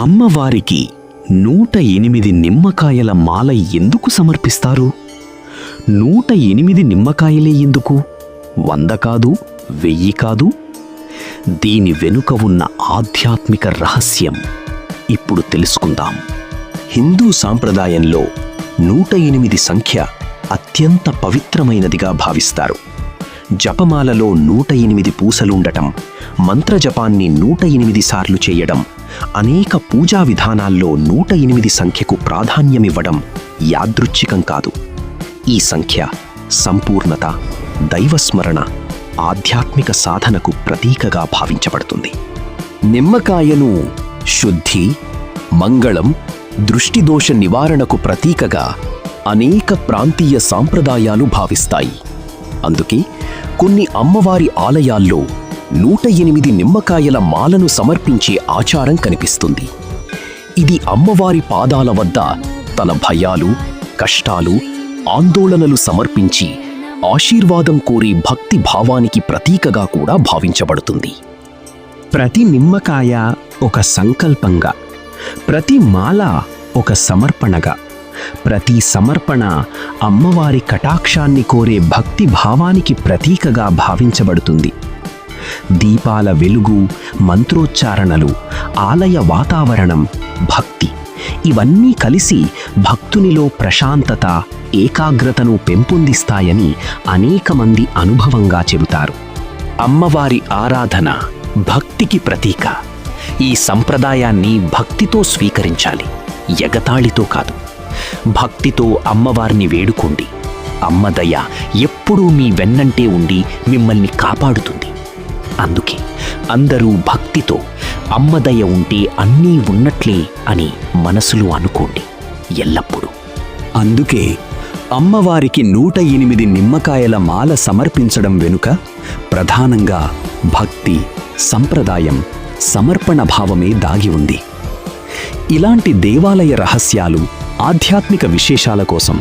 అమ్మవారికి 108 నిమ్మకాయల మాల ఎందుకు సమర్పిస్తారు? 108 నిమ్మకాయలే ఎందుకు? 100 కాదు, 1000 కాదు? దీని వెనుక ఉన్న ఆధ్యాత్మిక రహస్యం ఇప్పుడు తెలుసుకుందాం. హిందూ సాంప్రదాయంలో 108 సంఖ్య అత్యంత పవిత్రమైనదిగా భావిస్తారు. జపమాలలో 108 పూసలుండటం, మంత్రజపాన్ని 108 సార్లు చేయడం, అనేక పూజా విధానాల్లో 108 సంఖ్యకు ప్రాధాన్యమివ్వడం యాదృచ్ఛికం కాదు. ఈ సంఖ్య సంపూర్ణత, దైవస్మరణ, ఆధ్యాత్మిక సాధనకు ప్రతీకగా భావించబడుతుంది. నిమ్మకాయను శుద్ధి, మంగళం, దృష్టిదోష నివారణకు ప్రతీకగా అనేక ప్రాంతీయ సాంప్రదాయాలు భావిస్తాయి. అందుకే కొన్ని అమ్మవారి ఆలయాల్లో 108 నిమ్మకాయల మాలను సమర్పించే ఆచారం కనిపిస్తుంది. ఇది అమ్మవారి పాదాల వద్ద తన భయాలు, కష్టాలు, ఆందోళనలు సమర్పించి ఆశీర్వాదం కోరే భక్తి భావానికి ప్రతీకగా కూడా భావించబడుతుంది. ప్రతి నిమ్మకాయ ఒక సంకల్పంగా, ప్రతి మాల ఒక సమర్పణగా, ప్రతి సమర్పణ అమ్మవారి కటాక్షాన్ని కోరే భక్తి భావానికి ప్రతీకగా భావించబడుతుంది. దీపాల వెలుగు, మంత్రోచ్చారణలు, ఆలయ వాతావరణం, భక్తి ఇవన్నీ కలిసి భక్తునిలో ప్రశాంతత, ఏకాగ్రతను పెంపొందిస్తాయని అనేక మంది అనుభవంగా చెబుతారు. అమ్మవారి ఆరాధన భక్తికి ప్రతీక. ఈ సంప్రదాయాన్ని భక్తితో స్వీకరించాలి, ఎగతాళితో కాదు. భక్తితో అమ్మవారిని వేడుకోండి. అమ్మదయ ఎప్పుడూ మీ వెన్నంటే ఉండి మిమ్మల్ని కాపాడుతుంది. అందుకే అందరూ భక్తితో అమ్మదయ ఉంటే అన్నీ ఉన్నట్లే అని మనసులో అనుకోండి ఎల్లప్పుడూ. అందుకే అమ్మవారికి 108 నిమ్మకాయల మాల సమర్పించడం వెనుక ప్రధానంగా భక్తి, సంప్రదాయం, సమర్పణ భావమే దాగి ఉంది. ఇలాంటి దేవాలయ రహస్యాలు, ఆధ్యాత్మిక విశేషాల కోసం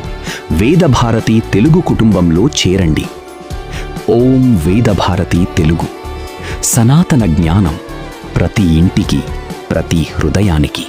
వేదభారతి తెలుగు కుటుంబంలో చేరండి. ఓం వేదభారతి తెలుగు. సనాతన జ్ఞానం ప్రతి ఇంటికి, ప్రతి హృదయానికి.